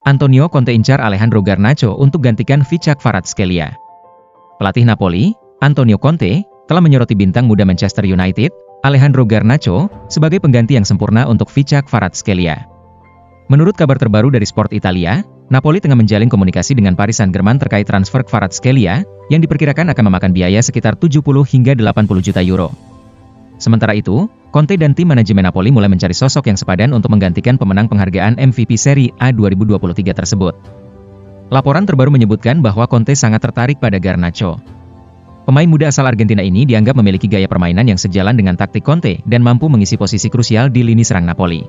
Antonio Conte incar Alejandro Garnacho untuk gantikan Vichak Kvaratskhelia. Pelatih Napoli, Antonio Conte, telah menyoroti bintang muda Manchester United, Alejandro Garnacho, sebagai pengganti yang sempurna untuk Vichak Kvaratskhelia. Menurut kabar terbaru dari Sport Italia, Napoli tengah menjalin komunikasi dengan Paris Saint-Germain terkait transfer Kvaratskhelia, yang diperkirakan akan memakan biaya sekitar 70 hingga 80 juta euro. Sementara itu, Conte dan tim manajemen Napoli mulai mencari sosok yang sepadan untuk menggantikan pemenang penghargaan MVP Serie A 2023 tersebut. Laporan terbaru menyebutkan bahwa Conte sangat tertarik pada Garnacho. Pemain muda asal Argentina ini dianggap memiliki gaya permainan yang sejalan dengan taktik Conte dan mampu mengisi posisi krusial di lini serang Napoli.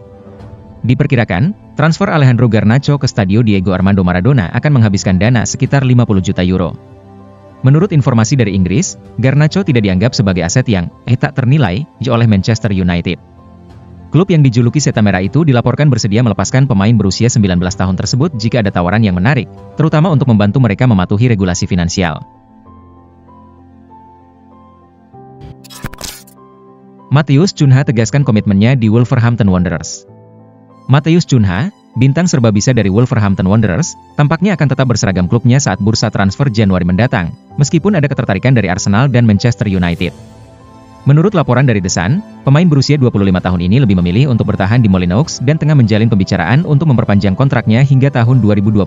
Diperkirakan, transfer Alejandro Garnacho ke Stadio Diego Armando Maradona akan menghabiskan dana sekitar 50 juta euro. Menurut informasi dari Inggris, Garnacho tidak dianggap sebagai aset yang tak ternilai oleh Manchester United. Klub yang dijuluki Setan Merah itu dilaporkan bersedia melepaskan pemain berusia 19 tahun tersebut jika ada tawaran yang menarik, terutama untuk membantu mereka mematuhi regulasi finansial. Matheus Cunha tegaskan komitmennya di Wolverhampton Wanderers. Matheus Cunha, bintang serba bisa dari Wolverhampton Wanderers, tampaknya akan tetap berseragam klubnya saat bursa transfer Januari mendatang, meskipun ada ketertarikan dari Arsenal dan Manchester United. Menurut laporan dari The Sun, pemain berusia 25 tahun ini lebih memilih untuk bertahan di Molineux dan tengah menjalin pembicaraan untuk memperpanjang kontraknya hingga tahun 2029.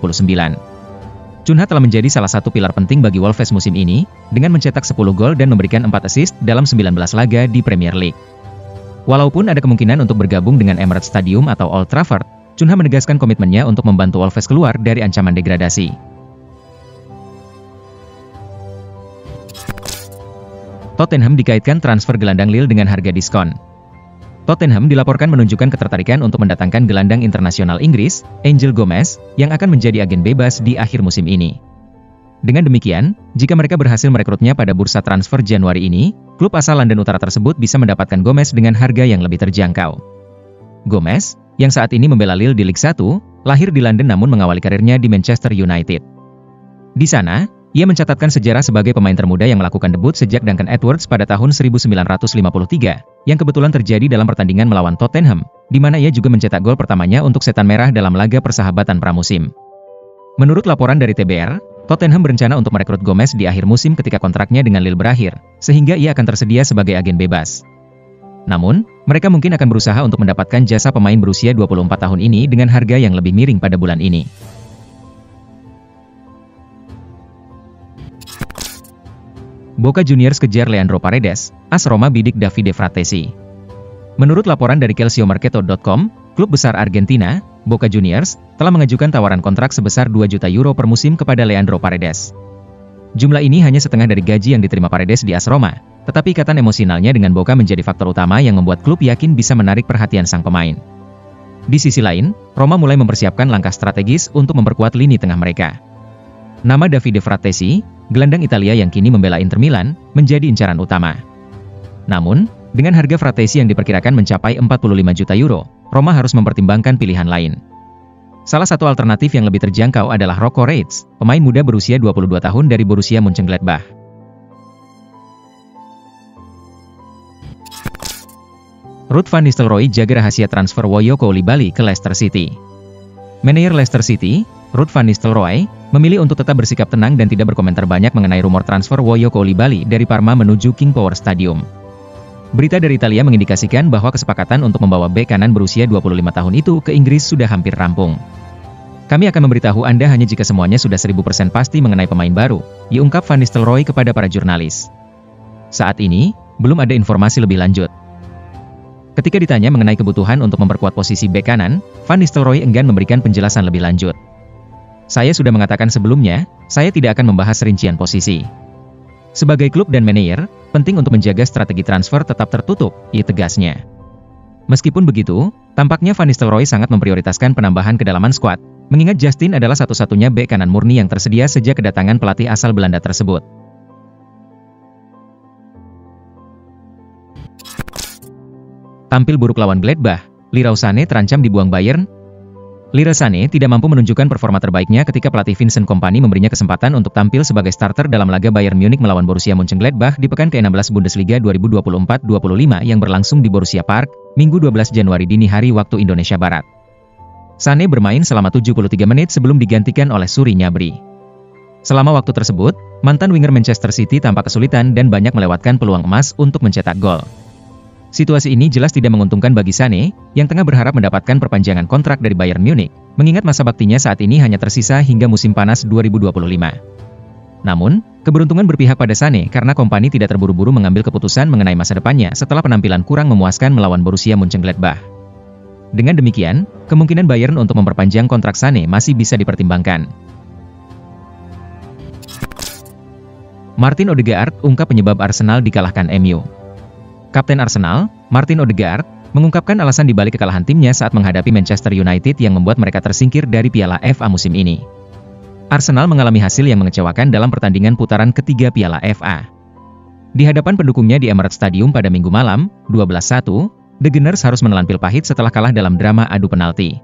Cunha telah menjadi salah satu pilar penting bagi Wolves musim ini, dengan mencetak 10 gol dan memberikan 4 assist dalam 19 laga di Premier League. Walaupun ada kemungkinan untuk bergabung dengan Emirates Stadium atau Old Trafford, Cunha menegaskan komitmennya untuk membantu Wolves keluar dari ancaman degradasi. Tottenham dikaitkan transfer gelandang Lille dengan harga diskon. Tottenham dilaporkan menunjukkan ketertarikan untuk mendatangkan gelandang internasional Inggris, Angel Gomez, yang akan menjadi agen bebas di akhir musim ini. Dengan demikian, jika mereka berhasil merekrutnya pada bursa transfer Januari ini, klub asal London Utara tersebut bisa mendapatkan Gomez dengan harga yang lebih terjangkau. Gomez, yang saat ini membela Lille di Liga 1, lahir di London namun mengawali karirnya di Manchester United. Di sana, ia mencatatkan sejarah sebagai pemain termuda yang melakukan debut sejak Duncan Edwards pada tahun 1953, yang kebetulan terjadi dalam pertandingan melawan Tottenham, di mana ia juga mencetak gol pertamanya untuk Setan Merah dalam laga persahabatan pramusim. Menurut laporan dari TBR, Tottenham berencana untuk merekrut Gomez di akhir musim ketika kontraknya dengan Lille berakhir, sehingga ia akan tersedia sebagai agen bebas. Namun, mereka mungkin akan berusaha untuk mendapatkan jasa pemain berusia 24 tahun ini dengan harga yang lebih miring pada bulan ini. Boca Juniors kejar Leandro Paredes, AS Roma bidik Davide Fratesi. Menurut laporan dari CalcioMercato.com, klub besar Argentina, Boca Juniors, telah mengajukan tawaran kontrak sebesar 2 juta euro per musim kepada Leandro Paredes. Jumlah ini hanya setengah dari gaji yang diterima Paredes di AS Roma, tetapi ikatan emosionalnya dengan Boca menjadi faktor utama yang membuat klub yakin bisa menarik perhatian sang pemain. Di sisi lain, Roma mulai mempersiapkan langkah strategis untuk memperkuat lini tengah mereka. Nama Davide Fratesi, gelandang Italia yang kini membela Inter Milan, menjadi incaran utama. Namun, dengan harga Fratesi yang diperkirakan mencapai 45 juta euro, Roma harus mempertimbangkan pilihan lain. Salah satu alternatif yang lebih terjangkau adalah Rocco Reitz, pemain muda berusia 22 tahun dari Borussia Mönchengladbach. Ruud van Nistelrooy jaga rahasia transfer Woyo Koulibaly ke Leicester City. Manajer Leicester City, Ruud van Nistelrooy, memilih untuk tetap bersikap tenang dan tidak berkomentar banyak mengenai rumor transfer Woyo Koulibaly dari Parma menuju King Power Stadium. Berita dari Italia mengindikasikan bahwa kesepakatan untuk membawa bek kanan berusia 25 tahun itu ke Inggris sudah hampir rampung. Kami akan memberitahu Anda hanya jika semuanya sudah 1000% pasti mengenai pemain baru, diungkap Van Nistelrooy kepada para jurnalis. Saat ini, belum ada informasi lebih lanjut. Ketika ditanya mengenai kebutuhan untuk memperkuat posisi bek kanan, Van Nistelrooy enggan memberikan penjelasan lebih lanjut. Saya sudah mengatakan sebelumnya, saya tidak akan membahas rincian posisi. Sebagai klub dan manajer, penting untuk menjaga strategi transfer tetap tertutup, ia tegasnya. Meskipun begitu, tampaknya Van Nistelrooy sangat memprioritaskan penambahan kedalaman skuad, mengingat Justin adalah satu-satunya bek kanan murni yang tersedia sejak kedatangan pelatih asal Belanda tersebut. Tampil buruk lawan Gladbach, Leroy Sané terancam dibuang Bayern. Leroy Sané tidak mampu menunjukkan performa terbaiknya ketika pelatih Vincent Kompany memberinya kesempatan untuk tampil sebagai starter dalam laga Bayern Munich melawan Borussia Mönchengladbach di pekan ke-16 Bundesliga 2024-25 yang berlangsung di Borussia Park, Minggu 12 Januari dini hari waktu Indonesia Barat. Sané bermain selama 73 menit sebelum digantikan oleh Suri Gnabry. Selama waktu tersebut, mantan winger Manchester City tampak kesulitan dan banyak melewatkan peluang emas untuk mencetak gol. Situasi ini jelas tidak menguntungkan bagi Sané, yang tengah berharap mendapatkan perpanjangan kontrak dari Bayern Munich, mengingat masa baktinya saat ini hanya tersisa hingga musim panas 2025. Namun, keberuntungan berpihak pada Sané karena Kompany tidak terburu-buru mengambil keputusan mengenai masa depannya setelah penampilan kurang memuaskan melawan Borussia Mönchengladbach. Dengan demikian, kemungkinan Bayern untuk memperpanjang kontrak Sané masih bisa dipertimbangkan. Martin Odegaard ungkap penyebab Arsenal dikalahkan MU. Kapten Arsenal, Martin Odegaard, mengungkapkan alasan dibalik kekalahan timnya saat menghadapi Manchester United yang membuat mereka tersingkir dari Piala FA musim ini. Arsenal mengalami hasil yang mengecewakan dalam pertandingan putaran ketiga Piala FA. Di hadapan pendukungnya di Emirates Stadium pada Minggu malam, 12-1, The Gunners harus menelan pil pahit setelah kalah dalam drama adu penalti.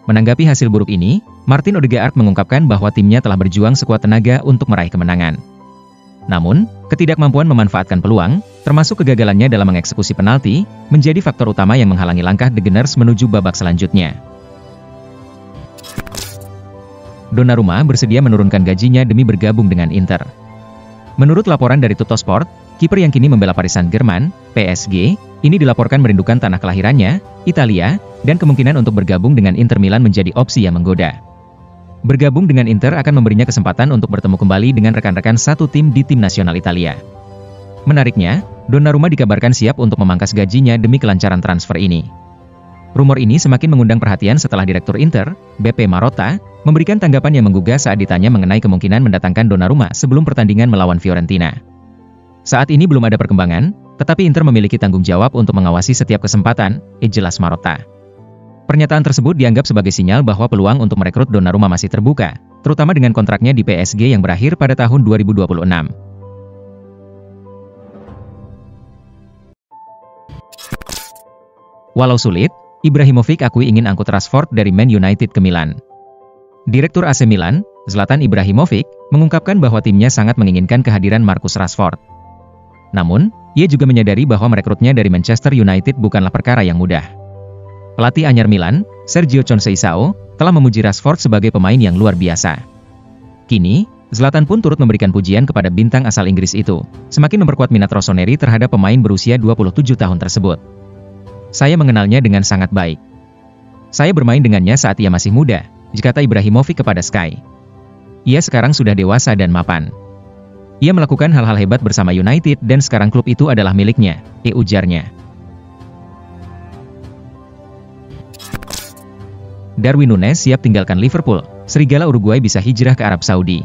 Menanggapi hasil buruk ini, Martin Odegaard mengungkapkan bahwa timnya telah berjuang sekuat tenaga untuk meraih kemenangan. Namun, ketidakmampuan memanfaatkan peluang, termasuk kegagalannya dalam mengeksekusi penalti, menjadi faktor utama yang menghalangi langkah The Gunners menuju babak selanjutnya. Donnarumma bersedia menurunkan gajinya demi bergabung dengan Inter. Menurut laporan dari Tuttosport, kiper yang kini membela Paris Saint-Germain, PSG, ini dilaporkan merindukan tanah kelahirannya, Italia, dan kemungkinan untuk bergabung dengan Inter Milan menjadi opsi yang menggoda. Bergabung dengan Inter akan memberinya kesempatan untuk bertemu kembali dengan rekan-rekan satu tim di tim nasional Italia. Menariknya, Donnarumma dikabarkan siap untuk memangkas gajinya demi kelancaran transfer ini. Rumor ini semakin mengundang perhatian setelah Direktur Inter, Beppe Marotta, memberikan tanggapan yang menggugah saat ditanya mengenai kemungkinan mendatangkan Donnarumma sebelum pertandingan melawan Fiorentina. Saat ini belum ada perkembangan, tetapi Inter memiliki tanggung jawab untuk mengawasi setiap kesempatan, jelas Marotta. Pernyataan tersebut dianggap sebagai sinyal bahwa peluang untuk merekrut Donnarumma masih terbuka, terutama dengan kontraknya di PSG yang berakhir pada tahun 2026. Walau sulit, Ibrahimovic akui ingin angkut Rashford dari Man United ke Milan. Direktur AC Milan, Zlatan Ibrahimovic, mengungkapkan bahwa timnya sangat menginginkan kehadiran Marcus Rashford. Namun, ia juga menyadari bahwa merekrutnya dari Manchester United bukanlah perkara yang mudah. Pelatih anyar Milan, Sergio Conceição, telah memuji Rashford sebagai pemain yang luar biasa. Kini, Zlatan pun turut memberikan pujian kepada bintang asal Inggris itu, semakin memperkuat minat Rossoneri terhadap pemain berusia 27 tahun tersebut. Saya mengenalnya dengan sangat baik. Saya bermain dengannya saat ia masih muda, kata Ibrahimovic kepada Sky. Ia sekarang sudah dewasa dan mapan. Ia melakukan hal-hal hebat bersama United dan sekarang klub itu adalah miliknya, ujarnya. Darwin Núñez siap tinggalkan Liverpool, serigala Uruguay bisa hijrah ke Arab Saudi.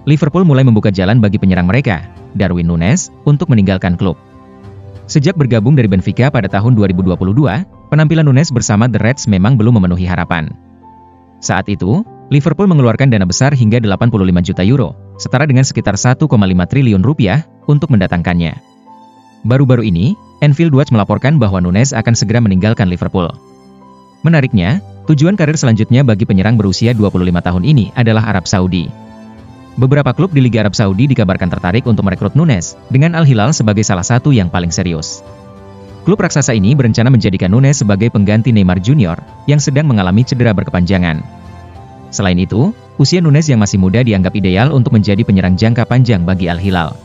Liverpool mulai membuka jalan bagi penyerang mereka, Darwin Núñez, untuk meninggalkan klub. Sejak bergabung dari Benfica pada tahun 2022, penampilan Núñez bersama The Reds memang belum memenuhi harapan. Saat itu, Liverpool mengeluarkan dana besar hingga 85 juta euro, setara dengan sekitar 1,5 triliun rupiah, untuk mendatangkannya. Baru-baru ini, Anfield Watch melaporkan bahwa Núñez akan segera meninggalkan Liverpool. Menariknya, tujuan karir selanjutnya bagi penyerang berusia 25 tahun ini adalah Arab Saudi. Beberapa klub di Liga Arab Saudi dikabarkan tertarik untuk merekrut Núñez, dengan Al Hilal sebagai salah satu yang paling serius. Klub raksasa ini berencana menjadikan Núñez sebagai pengganti Neymar Junior, yang sedang mengalami cedera berkepanjangan. Selain itu, usia Núñez yang masih muda dianggap ideal untuk menjadi penyerang jangka panjang bagi Al Hilal.